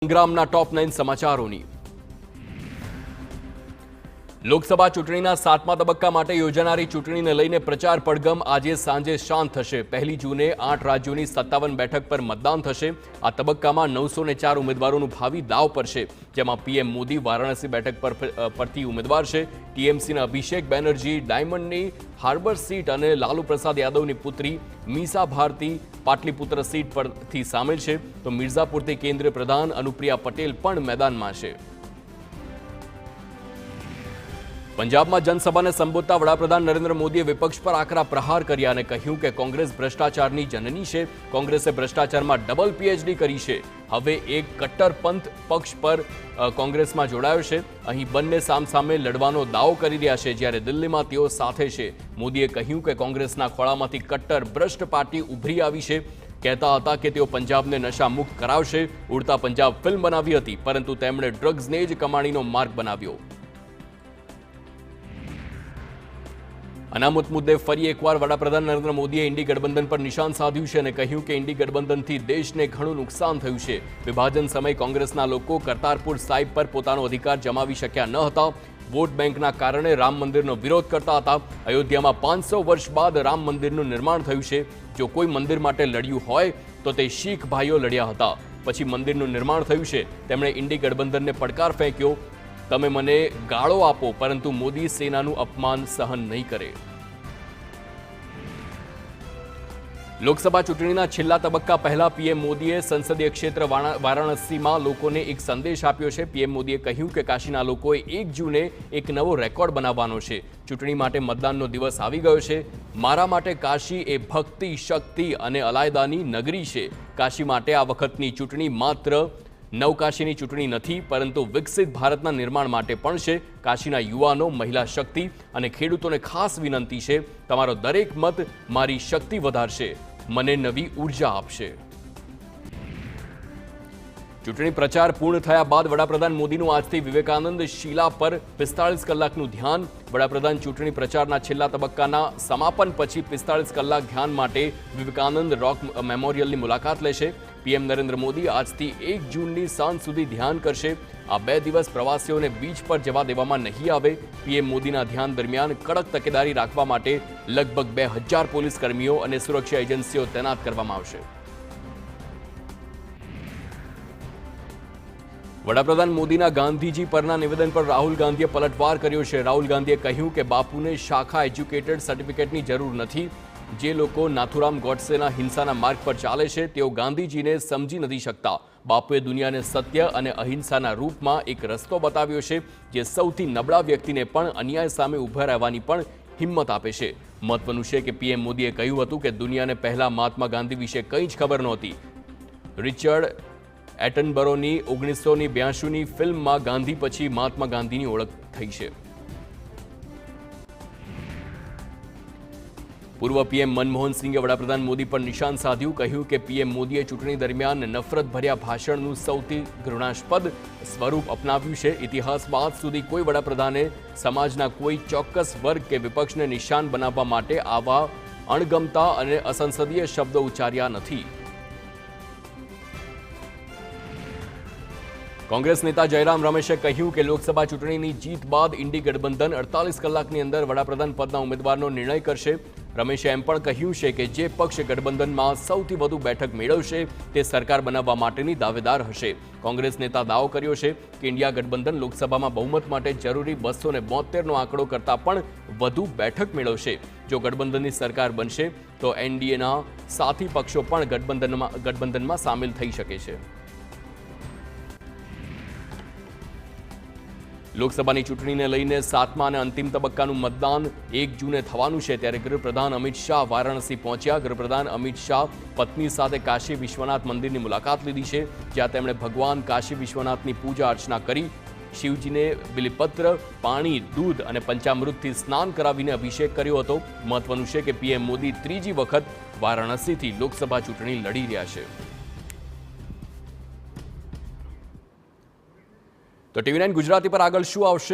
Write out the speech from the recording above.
સંગ્રામના ટોપ 9 સમાચારોની લોકસભા ચૂંટણીના 7મા તબક્કા માટે યોજાનારી ચૂંટણીને લઈને પ્રચાર પડઘમ આજે સાંજે શાંત થશે। 1 જૂને 8 રાજ્યોની 57 બેઠક પર મતદાન થશે। આ તબક્કામાં 904 ઉમેદવારોનું ભાવિ દાવ પર છે, જેમાં પીએમ મોદી વારાણસી બેઠક પરથી ઉમેદવાર છે। ટીએમસીના અભિષેક બેનર્જી ડાયમંડની હાર્બર સીટ અને લાલુ પ્રસાદ યાદવની પુત્રી મીસા ભારતી પાટલીપુત્ર સીટ પરથી સામેલ છે, તો મિર્ઝાપુરથી કેન્દ્રીય પ્રધાન અનુપ્રિયા પટેલ પણ મેદાનમાં છે। પંજાબમાં જનસભાને સંબોધતા વડાપ્રધાન નરેન્દ્ર મોદીએ વિપક્ષ પર આકરા પ્રહાર કર્યા અને કહ્યું કે કોંગ્રેસ ભ્રષ્ટાચારની જનની છે। કોંગ્રેસે ભ્રષ્ટાચારમાં ડબલ પીએચડી કરી છે। હવે એક કટ્ટરપંથ પક્ષ પર કોંગ્રેસમાં જોડાયો છે। અહીં બંને સામસામે લડવાનો દાવો કરી રહ્યા છે, જ્યારે દિલ્હીમાં તેઓ સાથે છે। મોદીએ કહ્યું કે કોંગ્રેસના ખોળામાંથી કટ્ટર ભ્રષ્ટ પાર્ટી ઉભરી આવી છે। કહેતા હતા કે તેઓ પંજાબને નશા મુક્ત કરાવશે। ઉડતા પંજાબ ફિલ્મ બનાવી હતી, પરંતુ તેમણે ડ્રગ્સને જ કમાણીનો માર્ગ બનાવ્યો। અનામત મુદ્દે ફરી એકવાર વડાપ્રધાન નરેન્દ્ર મોદીએ ઇન્ડી ગઠબંધન પર નિશાન સાધ્યું છે અને કહ્યું કે ઇન્ડી ગઠબંધનથી દેશને ઘણું નુકસાન થયું છે। વિભાજન સમયે કોંગ્રેસના લોકો કરતારપુર સાહિબ પર પોતાનો અધિકાર જમાવી શક્યા ન હતા। વોટ બેંકના કારણે રામ મંદિરનો વિરોધ કરતા હતા। અયોધ્યામાં 500 વર્ષ બાદ રામ મંદિરનું નિર્માણ થયું છે। જો કોઈ મંદિર માટે લડ્યું હોય તો તે શીખ ભાઈઓ લડ્યા હતા, પછી મંદિરનું નિર્માણ થયું છે। તેમણે ઇન્ડી ગઠબંધનને પડકાર ફેંક્યો, તમે મને ગાળો આપો, પરંતુ મોદી સેનાનું અપમાન સહન નહીં કરે। લોકસભા ચૂંટણીના છેલ્લા તબક્કા પહેલા પીએમ મોદીએ સંસદીય ક્ષેત્ર વારાણસીમાં લોકોને એક સંદેશ આપ્યો છે। પીએમ મોદીએ કહ્યું કે કાશીના લોકોએ 1 જૂને એક નવો રેકોર્ડ બનાવવાનો છે। ચૂંટણી માટે મતદાનનો દિવસ આવી ગયો છે। મારા માટે કાશી એ ભક્તિ, શક્તિ અને અલાયદાની નગરી છે। કાશી માટે આ વખતની ચૂંટણી માત્ર નવકાશીની ચૂંટણી નથી, પરંતુ વિકસિત ભારતના નિર્માણ માટે પણ છે। કાશીના યુવાનો, મહિલા શક્તિ અને ખેડૂતોને ખાસ વિનંતી છે, તમારો દરેક મત મારી શક્તિ વધારશે, મને નવી ઉર્જા આપશે। ચૂંટણી પ્રચાર પૂર્ણ થયા બાદ વડાપ્રધાન મોદીનું આજથી વિવેકાનંદ શિલા પર 45 કલાકનું ધ્યાન। વડાપ્રધાન ચૂંટણી પ્રચારના છેલ્લા તબક્કાના સમાપન પછી 45 કલાક ધ્યાન માટે વિવેકાનંદ રોક મેમોરિયલની મુલાકાત લેશે। પીએમ નરેન્દ્ર મોદી આજથી 1 જૂનની સાંજ સુધી ધ્યાન કરશે। આ 2 દિવસ પ્રવાસીઓને બીચ પર જવા દેવામાં નહીં આવે। પીએમ મોદીના ધ્યાન દરમિયાન કડક તકેદારી રાખવા માટે લગભગ 2000 પોલીસ કર્મીઓ અને સુરક્ષા એજન્સીઓ તૈનાત કરવામાં આવશે। વડાપ્રધાન મોદીના ગાંધીજી પરના નિવેદન પર રાહુલ ગાંધીએ પલટવાર કર્યો છે। રાહુલ ગાંધીએ કહ્યું કે બાપુને શાખા એજ્યુકેટેડ સર્ટિફિકેટની જરૂર નથી। જે લોકો નાથુરામ ગોડસેના હિંસાના માર્ગ પર ચાલે છે, તેઓ ગાંધીજીને સમજી નથી શકતા। બાપુએ દુનિયાને સત્ય અને અહિંસાના રૂપમાં એક રસ્તો બતાવ્યો છે, જે સૌથી નબળા વ્યક્તિને પણ અન્યાય સામે ઊભા રહેવાની પણ હિંમત આપે છે। મહત્વનું છે કે પીએમ મોદીએ કહ્યું હતું કે દુનિયાને પહેલા મહાત્મા ગાંધી વિશે કંઈ જ ખબર નહોતી। રિચર્ડ એટનબરોની 1982ની ફિલ્મમાં ગાંધી પછી મહાત્મા ગાંધીની ઓળખ થઈ છે। પૂર્વ પીએમ મનમોહન સિંઘે વડાપ્રધાન મોદી પર નિશાન સાધ્યું, કહ્યું કે પીએમ મોદીએ ચૂંટણી દરમિયાન નફરતભર્યા ભાષણનું સૌથી ઘૃણાસ્પદ સ્વરૂપ અપનાવ્યું છે। ઇતિહાસમાં આજ સુધી કોઈ વડાપ્રધાને સમાજના કોઈ ચોક્કસ વર્ગ કે વિપક્ષને નિશાન બનાવવા માટે આવા અણગમતા અને અસંસદીય શબ્દો ઉચ્ચાર્યા નથી। કોંગ્રેસ નેતા જયરામ રમેશે કહ્યું કે લોકસભા ચૂંટણીની જીત બાદ ઇન્ડી ગઠબંધન 48 કલાકની અંદર વડાપ્રધાન પદના ઉમેદવારનો નિર્ણય કરશે। રમેશે એમ પણ કહ્યું છે કે જે પક્ષ ગઠબંધનમાં સૌથી વધુ બેઠક મેળવશે તે સરકાર બનાવવા માટેની દાવેદાર હશે। કોંગ્રેસ નેતા દાવો કર્યો છે કે ઇન્ડિયા ગઠબંધન લોકસભામાં બહુમત માટે જરૂરી 272નો આંકડો કરતાં પણ વધુ બેઠક મેળવશે। જો ગઠબંધનની સરકાર બનશે તો એનડીએના સાથી પક્ષો પણ ગઠબંધનમાં સામેલ થઈ શકે છે। લોકસભાની ચૂંટણીને લઈને 7મા અને અંતિમ તબક્કાનું મતદાન 1 જૂને થવાનું છે, ત્યારે ગૃહપ્રધાન અમિત શાહ વારાણસી પહોંચ્યા। ગૃહપ્રધાન અમિત શાહ પત્ની સાથે કાશી વિશ્વનાથ મંદિરની મુલાકાત લીધી છે, જ્યાં તેમણે ભગવાન કાશી વિશ્વનાથની પૂજા અર્ચના કરી। શિવજીને બિલીપત્ર, પાણી, દૂધ અને પંચામૃતથી સ્નાન કરાવીને અભિષેક કર્યો હતો। મહત્વનું છે કે પીએમ મોદી 3જી વખત વારાણસીથી લોકસભા ચૂંટણી લડી રહ્યા છે। તો TV9 ગુજરાતી પર આગળ શું આવશે?